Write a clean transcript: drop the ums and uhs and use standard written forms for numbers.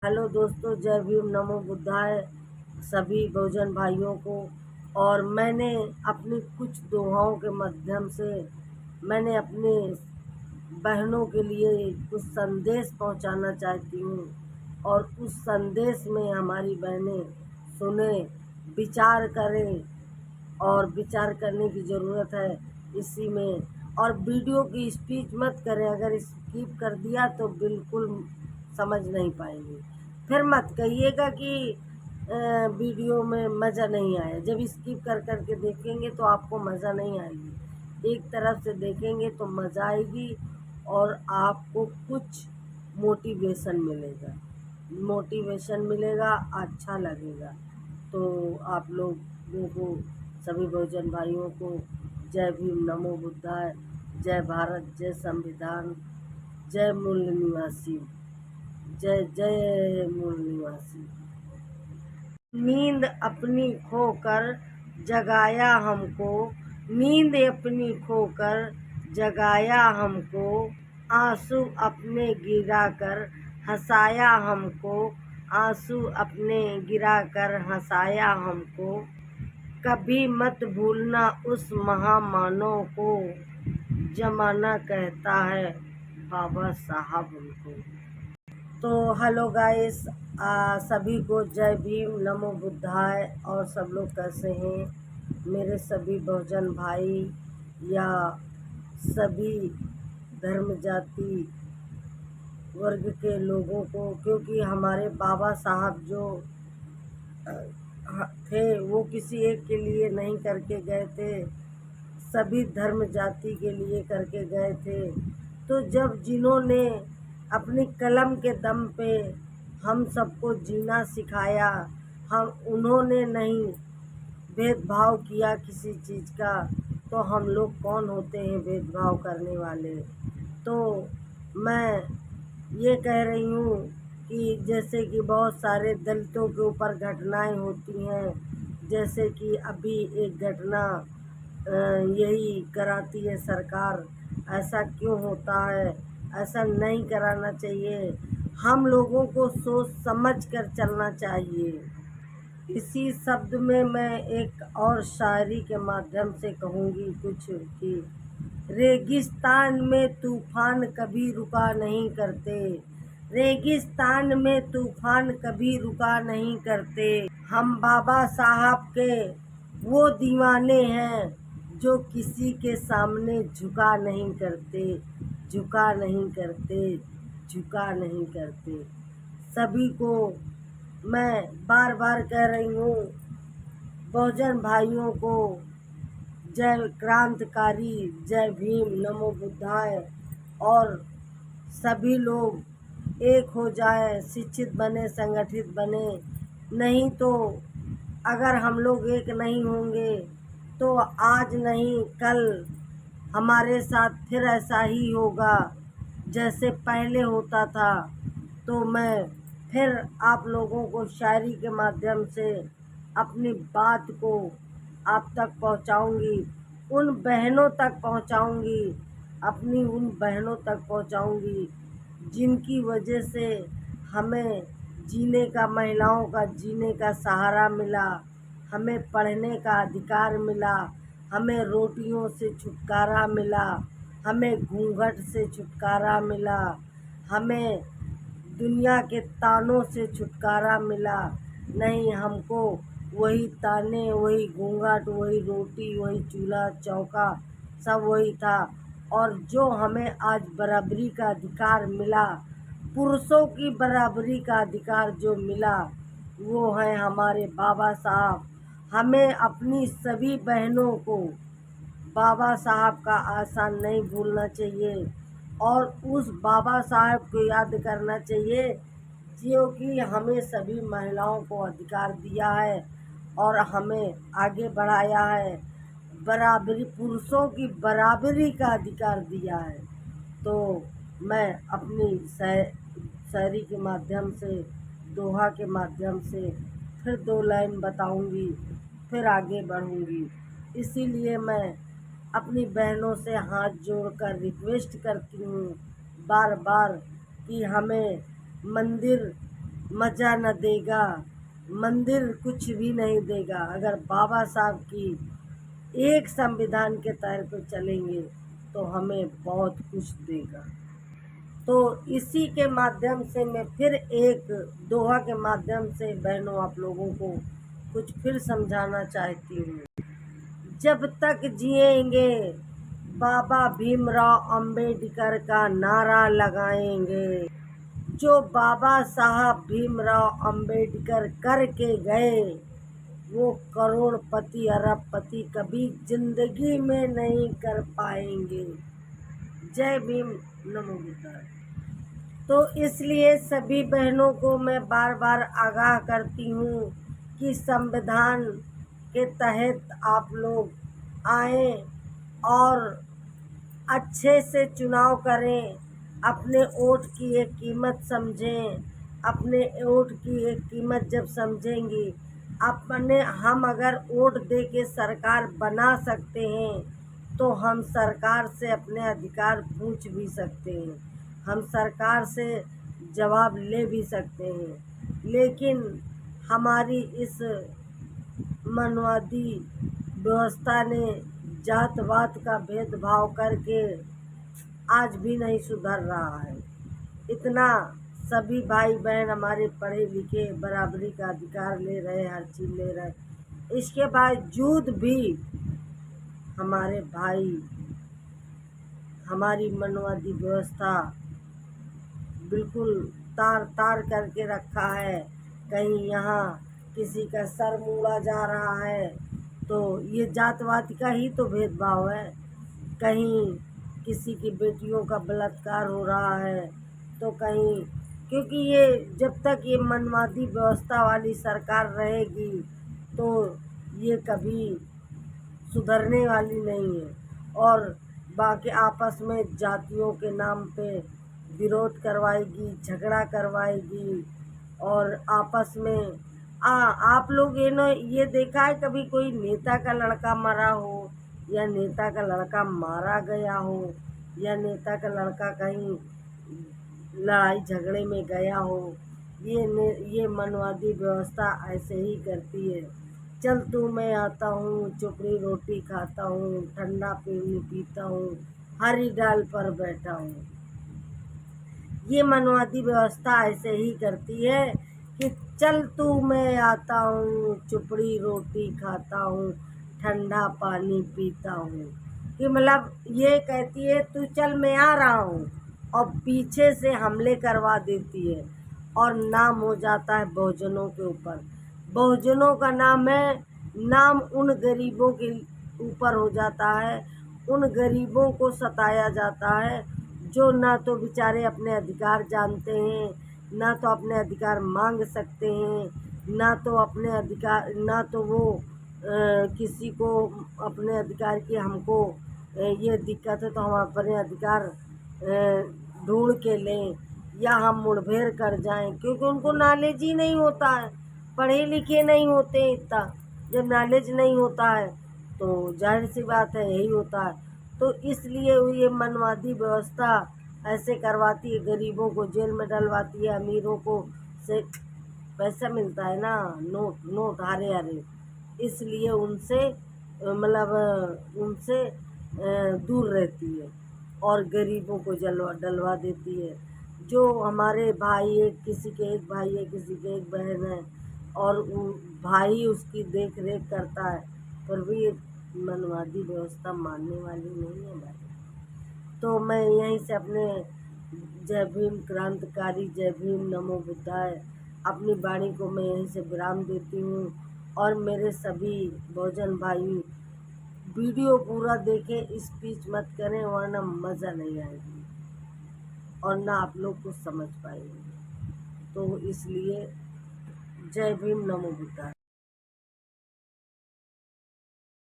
Hello दोस्तों, जय भीम, नमो बुद्धाय सभी बहुजन भाइयों को। और मैंने अपनी कुछ दोहाओं के माध्यम से मैंने अपने बहनों के लिए कुछ संदेश पहुंचाना चाहती हूं। और उस संदेश में हमारी बहनें सुने, विचार करें। और विचार करने की ज़रूरत है इसी में। और वीडियो की स्पीच मत करें, अगर स्किप कर दिया तो बिल्कुल समझ नहीं पाएंगे। फिर मत कहिएगा कि वीडियो में मज़ा नहीं आया। जब स्किप कर कर के देखेंगे तो आपको मज़ा नहीं आएगी, एक तरफ से देखेंगे तो मज़ा आएगी और आपको कुछ मोटिवेशन मिलेगा, अच्छा लगेगा। तो आप लोगों को, सभी बहुजन भाइयों को जय भीम, नमो बुद्धाय, जय भारत, जय संविधान, जय मूल निवासी, जय जय मूल निवासी। नींद अपनी खोकर जगाया हमको, नींद अपनी खोकर जगाया हमको, आंसू अपने गिराकर हंसाया हमको, आंसू अपने गिराकर हंसाया हमको। कभी मत भूलना उस महामानव को, जमाना कहता है बाबा साहब उनको। तो हेलो गाइस, सभी को जय भीम, नमो बुद्धाय। और सब लोग कैसे हैं मेरे सभी बहुजन भाई या सभी धर्म जाति वर्ग के लोगों को। क्योंकि हमारे बाबा साहब जो थे वो किसी एक के लिए नहीं करके गए थे, सभी धर्म जाति के लिए करके गए थे। तो जब जिन्होंने अपनी कलम के दम पे हम सबको जीना सिखाया, हम उन्होंने नहीं भेदभाव किया किसी चीज़ का, तो हम लोग कौन होते हैं भेदभाव करने वाले। तो मैं ये कह रही हूँ कि जैसे कि बहुत सारे दलितों के ऊपर घटनाएं होती हैं, जैसे कि अभी एक घटना यही कराती है सरकार। ऐसा क्यों होता है? ऐसा नहीं कराना चाहिए। हम लोगों को सोच समझ कर चलना चाहिए। इसी शब्द में मैं एक और शायरी के माध्यम से कहूँगी कुछ कि रेगिस्तान में तूफान कभी रुका नहीं करते, रेगिस्तान में तूफान कभी रुका नहीं करते। हम बाबा साहब के वो दीवाने हैं जो किसी के सामने झुका नहीं करते, झुका नहीं करते, झुका नहीं करते। सभी को मैं बार बार कह रही हूँ, बहुजन भाइयों को जय क्रांतिकारी, जय भीम, नमो बुद्धाय। और सभी लोग एक हो जाए, शिक्षित बने, संगठित बने। नहीं तो अगर हम लोग एक नहीं होंगे तो आज नहीं कल हमारे साथ फिर ऐसा ही होगा जैसे पहले होता था। तो मैं फिर आप लोगों को शायरी के माध्यम से अपनी बात को आप तक पहुंचाऊंगी, उन बहनों तक पहुंचाऊंगी, अपनी उन बहनों तक पहुंचाऊंगी जिनकी वजह से हमें जीने का, महिलाओं का जीने का सहारा मिला, हमें पढ़ने का अधिकार मिला, हमें रोटियों से छुटकारा मिला, हमें घूंघट से छुटकारा मिला, हमें दुनिया के तानों से छुटकारा मिला। नहीं, हमको वही ताने, वही घूंघट, वही रोटी, वही चूल्हा चौका, सब वही था। और जो हमें आज बराबरी का अधिकार मिला, पुरुषों की बराबरी का अधिकार जो मिला, वो है हमारे बाबा साहब। हमें अपनी सभी बहनों को बाबा साहब का आसान नहीं भूलना चाहिए और उस बाबा साहब को याद करना चाहिए जो कि हमें सभी महिलाओं को अधिकार दिया है और हमें आगे बढ़ाया है, बराबरी, पुरुषों की बराबरी का अधिकार दिया है। तो मैं अपनी शायरी के माध्यम से, दोहा के माध्यम से फिर दो लाइन बताऊंगी, फिर आगे बढ़ूंगी। इसीलिए मैं अपनी बहनों से हाथ जोड़कर रिक्वेस्ट करती हूँ बार बार कि हमें मंदिर मज़ा न देगा, मंदिर कुछ भी नहीं देगा। अगर बाबा साहब की एक संविधान के तहत पे चलेंगे तो हमें बहुत कुछ देगा। तो इसी के माध्यम से मैं फिर एक दोहा के माध्यम से बहनों आप लोगों को कुछ फिर समझाना चाहती हूँ। जब तक जिएंगे बाबा भीमराव अंबेडकर का नारा लगाएंगे। जो बाबा साहब भीमराव अंबेडकर करके गए वो करोड़पति अरबपति कभी जिंदगी में नहीं कर पाएंगे। जय भीम, नमो बुद्धाय। तो इसलिए सभी बहनों को मैं बार बार आगाह करती हूँ कि संविधान के तहत आप लोग आएँ और अच्छे से चुनाव करें। अपने वोट की एक कीमत समझें। अपने वोट की एक कीमत जब समझेंगी, हम अगर वोट दे के सरकार बना सकते हैं तो हम सरकार से अपने अधिकार पूछ भी सकते हैं, हम सरकार से जवाब ले भी सकते हैं। लेकिन हमारी इस मनवादी व्यवस्था ने जातवाद का भेदभाव करके आज भी नहीं सुधर रहा है। इतना सभी भाई बहन हमारे पढ़े लिखे बराबरी का अधिकार ले रहे, हर चीज़ ले रहे, इसके बावजूद भी हमारे भाई हमारी मनवादी व्यवस्था बिल्कुल तार तार करके रखा है। कहीं यहाँ किसी का सर मूड़ा जा रहा है तो ये जातवाद का ही तो भेदभाव है। कहीं किसी की बेटियों का बलात्कार हो रहा है तो कहीं, क्योंकि ये जब तक ये मनवादी व्यवस्था वाली सरकार रहेगी तो ये कभी सुधरने वाली नहीं है। और बाकी आपस में जातियों के नाम पे विरोध करवाएगी, झगड़ा करवाएगी और आपस में आप लोग ये देखा है कभी कोई नेता का लड़का मरा हो या नेता का लड़का मारा गया हो या नेता का लड़का कहीं लड़ाई झगड़े में गया हो? ये मनवादी व्यवस्था ऐसे ही करती है। चल तू मैं आता हूँ, चुपड़ी रोटी खाता हूँ, ठंडा पानी पीता हूँ, हरी डाल पर बैठा हूँ। ये मनवादी व्यवस्था ऐसे ही करती है कि चल तू मैं आता हूँ, चुपड़ी रोटी खाता हूँ, ठंडा पानी पीता हूँ। कि मतलब ये कहती है तू चल मैं आ रहा हूँ और पीछे से हमले करवा देती है और नाम हो जाता है बहुजनों के ऊपर। बहुजनों का नाम है, नाम उन गरीबों के ऊपर हो जाता है, उन गरीबों को सताया जाता है जो ना तो बेचारे अपने अधिकार जानते हैं, ना तो अपने अधिकार मांग सकते हैं, ना तो अपने अधिकार, ना तो वो किसी को अपने अधिकार की हमको ये दिक्कत है तो हम अपने अधिकार ढूंढ के लें या हम मुठभेड़ कर जाएं, क्योंकि उनको नॉलेज ही नहीं होता है, पढ़े लिखे नहीं होते इतना। जब नॉलेज नहीं होता है तो जाहिर सी बात है यही होता है। तो इसलिए ये मनवादी व्यवस्था ऐसे करवाती है, गरीबों को जेल में डलवाती है, अमीरों को से पैसा मिलता है ना, नोट नोट हारे हारे, इसलिए उनसे मतलब उनसे दूर रहती है और गरीबों को डलवा देती है। जो हमारे भाई एक किसी के एक भाई है, किसी के एक बहन है और भाई उसकी देख रेख करता है, पर भी ये मनवादी व्यवस्था मानने वाली नहीं है भाई। तो मैं यहीं से अपने जय भीम क्रांतिकारी, जय भीम, नमो बुद्धाय, अपनी वाणी को मैं यहीं से विराम देती हूँ। और मेरे सभी बहुजन भाई वीडियो पूरा देखें, स्पीच मत करें वरना मज़ा नहीं आएगी और ना आप लोग कुछ समझ पाएंगे। तो इसलिए जय भीम, नमो बुद्धाय।